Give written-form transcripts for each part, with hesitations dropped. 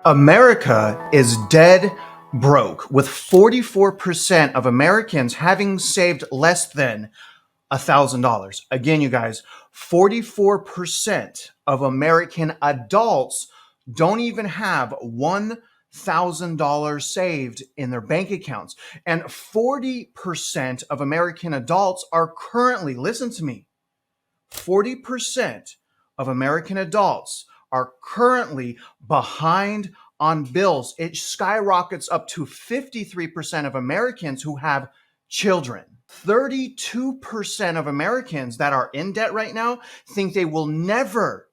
America is dead broke, with 44% of Americans having saved less than $1,000. Again, you guys, 44% of American adults don't even have $1,000 saved in their bank accounts. And 40% of American adults are currently, listen to me, 40% of American adults are currently behind on bills. It skyrockets up to 53% of Americans who have children. 32% of Americans that are in debt right now think they will never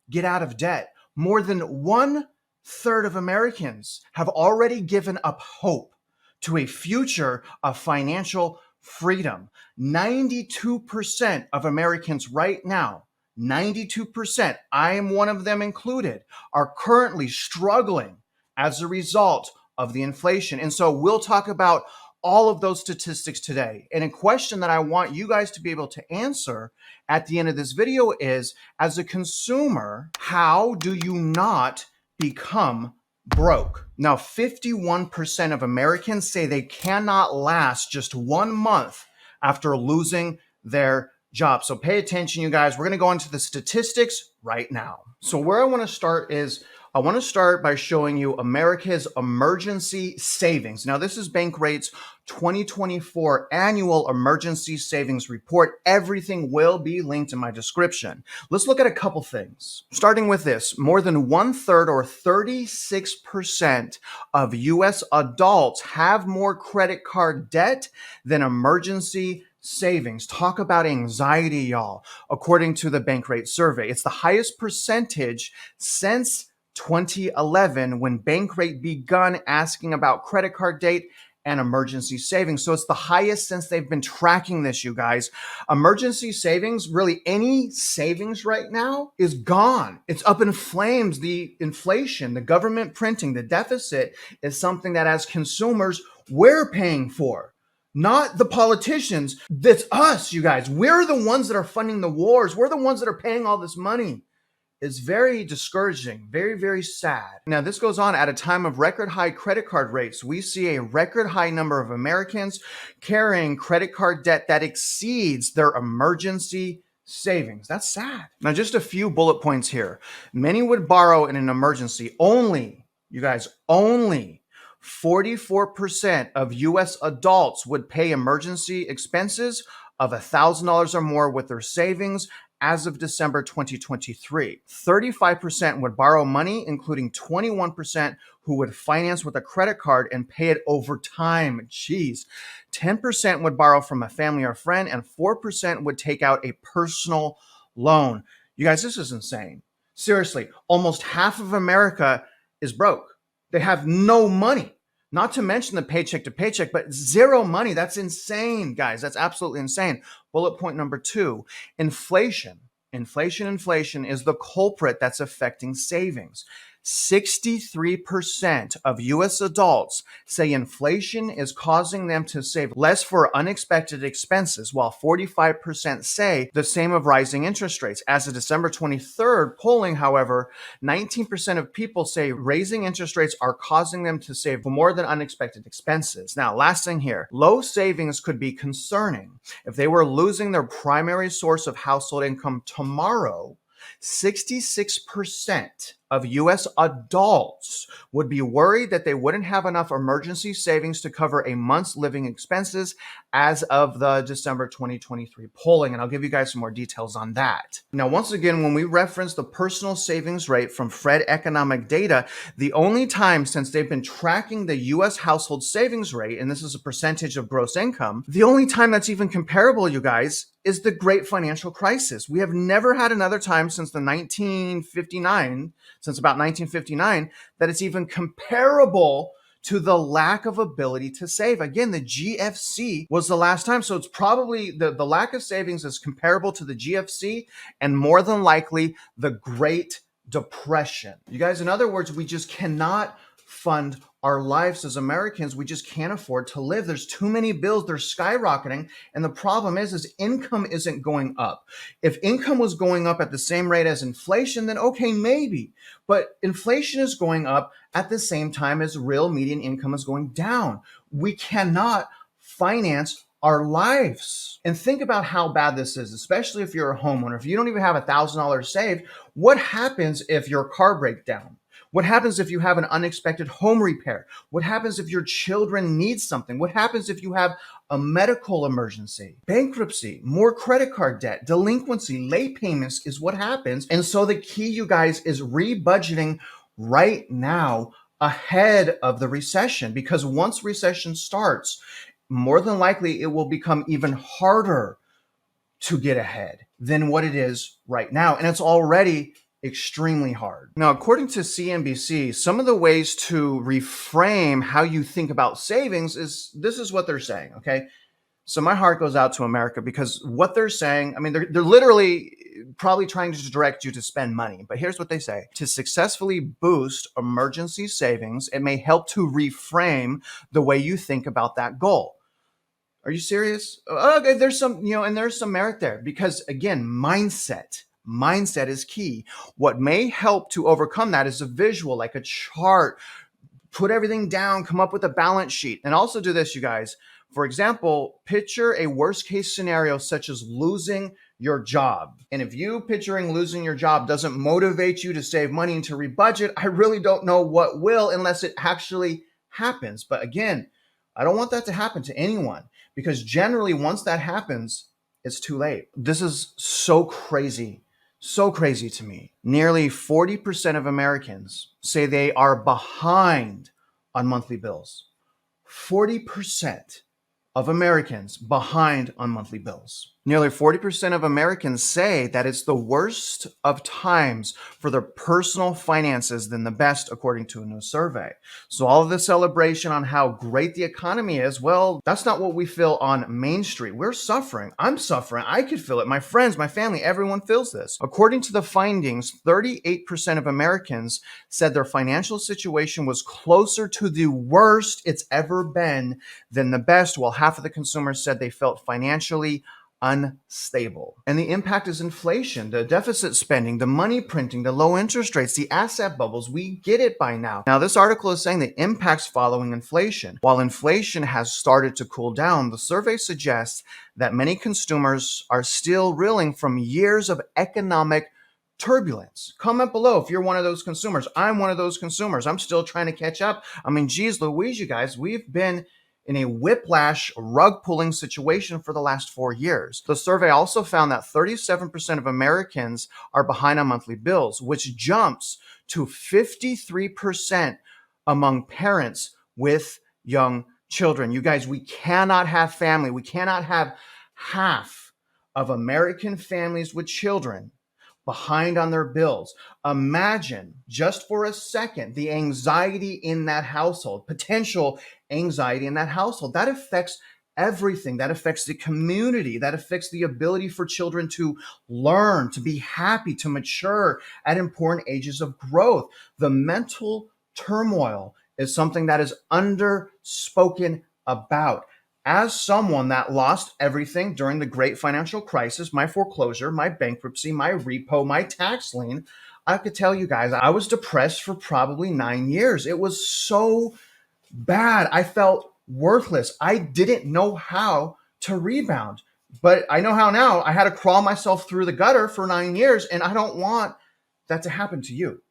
get out of debt. More than 1/3 of Americans have already given up hope to a future of financial freedom. 92% of Americans right now, 92%, I am one of them included, are currently struggling as a result of the inflation. And so we'll talk about all of those statistics today. And a question that I want you guys to be able to answer at the end of this video is, as a consumer, how do you not become broke? Now, 51% of Americans say they cannot last just 1 month after losing their job. So pay attention, you guys. We're going to go into the statistics right now. So where I want to start is I want to start by showing you America's emergency savings. Now, this is Bankrate's 2024 annual emergency savings report. Everything will be linked in my description. Let's look at a couple things. Starting with this, more than 1/3 or 36% of US adults have more credit card debt than emergency savings. Talk about anxiety, y'all. According to the Bankrate survey, it's the highest percentage since 2011, when Bankrate begun asking about credit card debt and emergency savings. So it's the highest since they've been tracking this, you guys. Emergency savings, really any savings right now, is gone. It's up in flames. The inflation, the government printing, the deficit is something that as consumers, we're paying for. Not the politicians. That's us, you guys. We're the ones that are funding the wars. We're the ones that are paying all this money. It's very discouraging, very sad. Now, this goes on at a time of record high credit card rates. We see a record high number of Americans carrying credit card debt that exceeds their emergency savings. That's sad. Now, just a few bullet points here. Many would borrow in an emergency. Only, you guys, only 44% of US adults would pay emergency expenses of $1,000 or more with their savings as of December 2023. 35% would borrow money, including 21% who would finance with a credit card and pay it over time. Jeez. 10% would borrow from a family or friend, and 4% would take out a personal loan. You guys, this is insane. Seriously, almost half of America is broke. They have no money. Not to mention the paycheck to paycheck, but zero money. That's insane, guys. That's absolutely insane. Bullet point number 2, inflation. Inflation is the culprit that's affecting savings. 63% of US adults say inflation is causing them to save less for unexpected expenses, while 45% say the same of rising interest rates. As of December 23rd polling, however, 19% of people say raising interest rates are causing them to save more than unexpected expenses. Now, last thing here, low savings could be concerning. If they were losing their primary source of household income tomorrow, 66% of US adults would be worried that they wouldn't have enough emergency savings to cover a month's living expenses as of the December 2023 polling. And I'll give you guys some more details on that. Now, once again, when we reference the personal savings rate from Fed economic data, the only time since they've been tracking the US household savings rate, and this is a percentage of gross income, the only time that's even comparable, you guys, is the great financial crisis. We have never had another time since about 1959, that it's even comparable to the lack of ability to save. Again, the GFC was the last time. So it's probably the lack of savings is comparable to the GFC and more than likely the Great Depression. You guys, in other words, we just cannot fund our lives as Americans. We just can't afford to live. There's too many bills. They're skyrocketing. And the problem is income isn't going up. If income was going up at the same rate as inflation, then okay, maybe. But inflation is going up at the same time as real median income is going down. We cannot finance our lives. And think about how bad this is, especially if you're a homeowner. If you don't even have $1,000 saved, what happens if your car breaks down? What happens if you have an unexpected home repair? What happens if your children need something? What happens if you have a medical emergency? Bankruptcy, more credit card debt, delinquency, late payments is what happens. And so the key, you guys, is rebudgeting right now ahead of the recession, because once recession starts, more than likely it will become even harder to get ahead than what it is right now. And it's already extremely hard. Now, according to CNBC, some of the ways to reframe how you think about savings is this is what they're saying, okay? So my heart goes out to America, because what they're saying, I mean, they're literally probably trying to direct you to spend money. But here's what they say. To successfully boost emergency savings, it may help to reframe the way you think about that goal. Are you serious? Okay, there's some, and there's some merit there, because again, mindset is key. What may help to overcome that is a visual, like a chart. Put everything down, come up with a balance sheet. And also do this, you guys. For example, picture a worst case scenario such as losing your job. And if you picturing losing your job doesn't motivate you to save money and to rebudget, I really don't know what will, unless it actually happens. But again, I don't want that to happen to anyone, because generally once that happens, it's too late. This is so crazy to me. Nearly 40% of Americans say they are behind on monthly bills. 40% of Americans behind on monthly bills. Nearly 40% of Americans say that it's the worst of times for their personal finances than the best, according to a new survey. So all of the celebration on how great the economy is, well, that's not what we feel on Main Street. We're suffering. I'm suffering. I could feel it. My friends, my family, everyone feels this. According to the findings, 38% of Americans said their financial situation was closer to the worst it's ever been than the best, while half of the consumers said they felt financially unstable. And the impact is inflation, the deficit spending, the money printing, the low interest rates, the asset bubbles. We get it by now. Now, this article is saying the impacts following inflation. While inflation has started to cool down, the survey suggests that many consumers are still reeling from years of economic turbulence. Comment below if you're one of those consumers. I'm one of those consumers. I'm still trying to catch up. I mean, geez Louise, you guys, we've been in a whiplash rug pulling situation for the last 4 years. The survey also found that 37% of Americans are behind on monthly bills, which jumps to 53% among parents with young children. You guys, we cannot have family. We cannot have half of American families with children behind on their bills. Imagine just for a second the anxiety in that household, potential anxiety in that household. That affects everything. That affects the community. That affects the ability for children to learn, to be happy, to mature at important ages of growth. The mental turmoil is something that is underspoken about. As someone that lost everything during the great financial crisis, my foreclosure, my bankruptcy, my repo, my tax lien, I could tell you guys, I was depressed for probably 9 years. It was so bad. I felt worthless. I didn't know how to rebound, but I know how now. I had to crawl myself through the gutter for 9 years, and I don't want that to happen to you.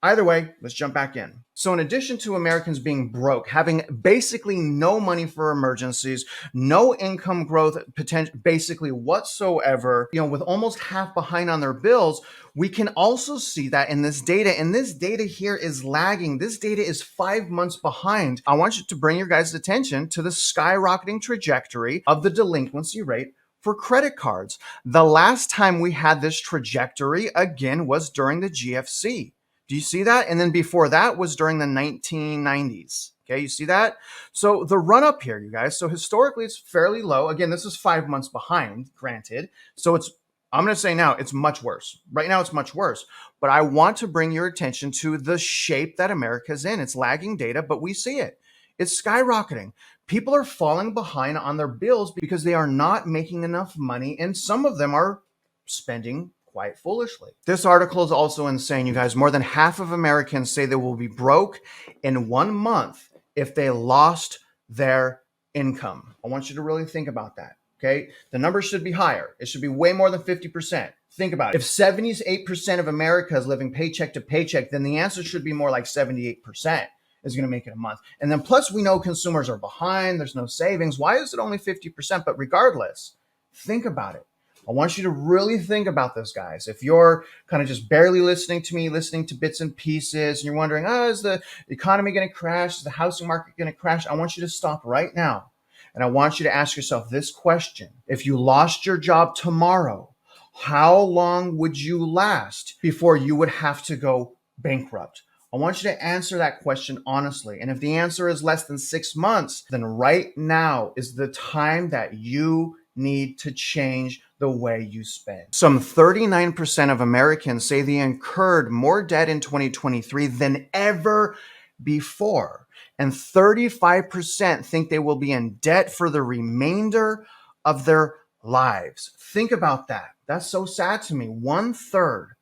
Either way, let's jump back in. So in addition to Americans being broke, having basically no money for emergencies, no income growth potential, basically whatsoever, with almost half behind on their bills, we can also see that in this data. And this data here is lagging. This data is 5 months behind. I want you to bring your guys' attention to the skyrocketing trajectory of the delinquency rate for credit cards. The last time we had this trajectory, again, was during the GFC. Do you see that? And then before that was during the 1990s. Okay, you see that? So the run up here, you guys. So historically, it's fairly low. Again, this is 5 months behind, granted. So it's I'm going to say now it's much worse. Right now it's much worse. But I want to bring your attention to the shape that America's in. It's lagging data, but we see it. It's skyrocketing. People are falling behind on their bills because they are not making enough money, and some of them are spending quite foolishly. This article is also insane, you guys. More than half of Americans say they will be broke in 1 month if they lost their income. I want you to really think about that. Okay. The number should be higher. It should be way more than 50%. Think about it. If 78% of America is living paycheck to paycheck, then the answer should be more like 78% is going to make it a month. And then plus we know consumers are behind. There's no savings. Why is it only 50%? But regardless, think about it. I want you to really think about this, guys. If you're kind of just barely listening to me, listening to bits and pieces, and you're wondering, is the economy going to crash? Is the housing market going to crash? I want you to stop right now. And I want you to ask yourself this question. If you lost your job tomorrow, how long would you last before you would have to go bankrupt? I want you to answer that question honestly. And if the answer is less than 6 months, then right now is the time that you need to change the way you spend. Some 39% of Americans say they incurred more debt in 2023 than ever before. And 35% think they will be in debt for the remainder of their lives. Think about that. That's so sad to me. One third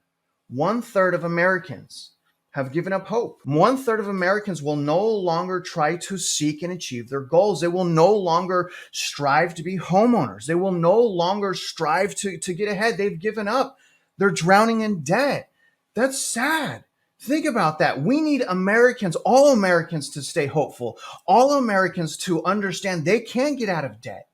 of Americans have given up hope. 1/3 of Americans will no longer try to seek and achieve their goals. They will no longer strive to be homeowners. They will no longer strive to get ahead. They've given up. They're drowning in debt. That's sad. Think about that. We need Americans, all Americans, to stay hopeful, all Americans to understand they can get out of debt.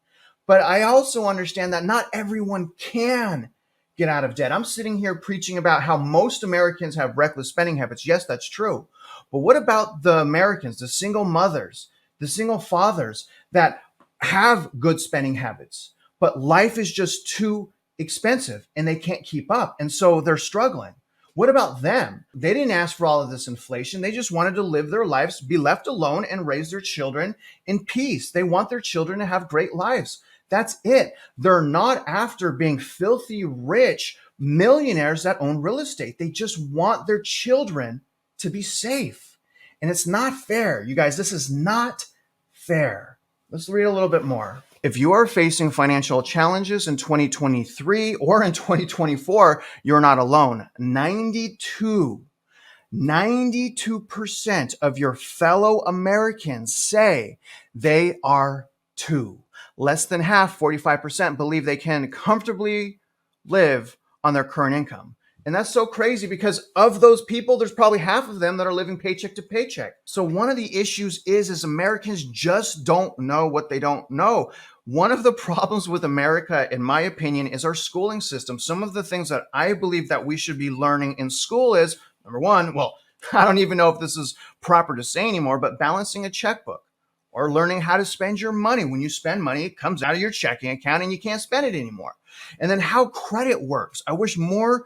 But I also understand that not everyone can get out of debt. I'm sitting here preaching about how most Americans have reckless spending habits. Yes, that's true. But what about the Americans, the single mothers, the single fathers that have good spending habits, but life is just too expensive and they can't keep up, and so they're struggling? What about them? They didn't ask for all of this inflation. They just wanted to live their lives, be left alone, and raise their children in peace. They want their children to have great lives. That's it. They're not after being filthy rich millionaires that own real estate. They just want their children to be safe. And it's not fair. You guys, this is not fair. Let's read a little bit more. If you are facing financial challenges in 2023 or in 2024, you're not alone. 92% of your fellow Americans say they are too. Less than half, 45%, believe they can comfortably live on their current income. And that's so crazy because of those people, there's probably half of them that are living paycheck to paycheck. So one of the issues is Americans just don't know what they don't know. One of the problems with America, in my opinion, is our schooling system. Some of the things that I believe that we should be learning in school is, number one, I don't even know if this is proper to say anymore, but balancing a checkbook or learning how to spend your money. When you spend money, it comes out of your checking account and you can't spend it anymore. And then how credit works. I wish more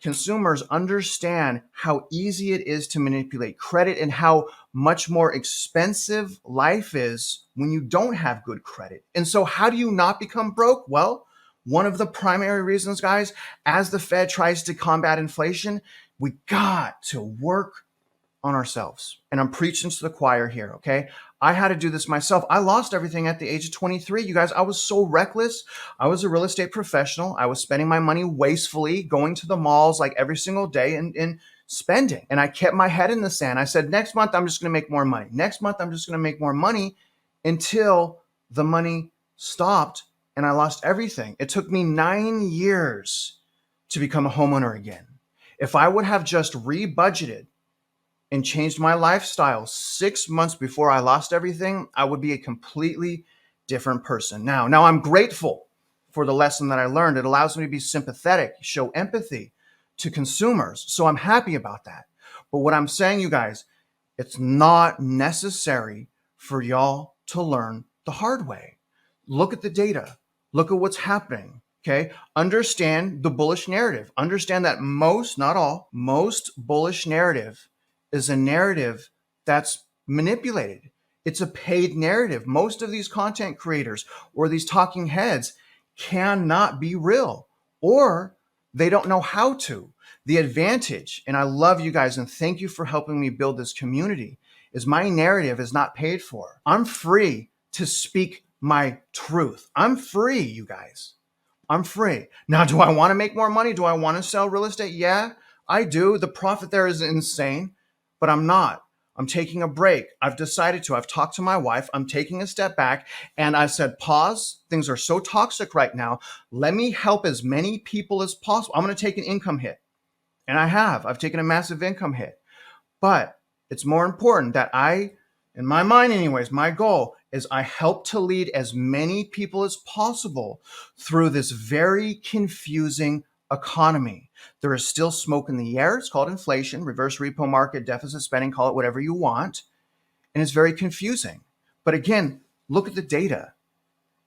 consumers understand how easy it is to manipulate credit and how much more expensive life is when you don't have good credit. And so how do you not become broke? Well, one of the primary reasons, guys, as the Fed tries to combat inflation, we got to work on ourselves. And I'm preaching to the choir here, okay? I had to do this myself. I lost everything at the age of 23. You guys, I was so reckless. I was a real estate professional. I was spending my money wastefully, going to the malls like every single day and spending. And I kept my head in the sand. I said, next month, I'm just going to make more money. Next month, I'm just going to make more money until the money stopped and I lost everything. It took me 9 years to become a homeowner again. If I would have just rebudgeted and changed my lifestyle 6 months before I lost everything, I would be a completely different person. Now I'm grateful for the lesson that I learned. It allows me to be sympathetic, show empathy to consumers. So I'm happy about that. But what I'm saying, you guys, it's not necessary for y'all to learn the hard way. Look at the data. Look at what's happening. Okay. Understand the bullish narrative. Understand that most, not all, most bullish narrative is a narrative that's manipulated. It's a paid narrative. Most of these content creators or these talking heads cannot be real. or they don't know how to. The advantage, and I love you guys and thank you for helping me build this community, is my narrative is not paid for. I'm free to speak my truth. I'm free, you guys. I'm free. Now, do I want to make more money? Do I want to sell real estate? Yeah, I do. The profit there is insane, but I'm not. I'm taking a break. I've decided to. I've talked to my wife. I'm taking a step back and I said, pause. Things are so toxic right now. Let me help as many people as possible. I'm going to take an income hit. And I have. I've taken a massive income hit. But it's more important that in my mind anyways, my goal is I help to lead as many people as possible through this very confusing economy. There is still smoke in the air. It's called inflation, reverse repo market, deficit spending, call it whatever you want. And it's very confusing. But again, look at the data.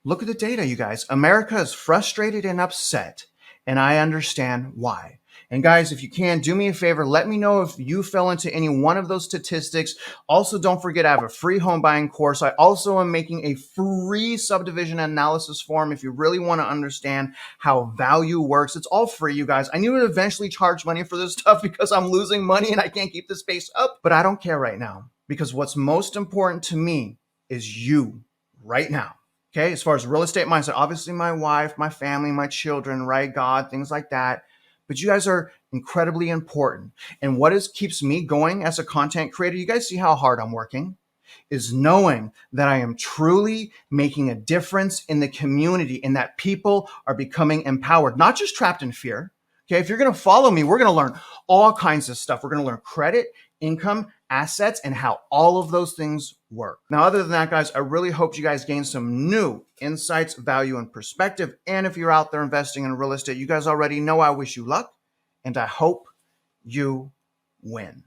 Look at the data, you guys. America is frustrated and upset, and I understand why. And guys, if you can, do me a favor, let me know if you fell into any one of those statistics. Also, don't forget I have a free home buying course. I also am making a free subdivision analysis form if you really want to understand how value works. It's all free, you guys. I need to eventually charge money for this stuff because I'm losing money and I can't keep the space up. But I don't care right now because what's most important to me is you right now. Okay, as far as real estate mindset, obviously my wife, my family, my children, right? God, things like that. But you guys are incredibly important. And what keeps me going as a content creator, you guys see how hard I'm working, is knowing that I am truly making a difference in the community and that people are becoming empowered, not just trapped in fear. Okay, if you're going to follow me, we're going to learn all kinds of stuff. We're going to learn credit, income, assets, and how all of those things work. Now, other than that, guys, I really hope you guys gain some new insights, value, and perspective. And if you're out there investing in real estate, you guys already know I wish you luck, and I hope you win.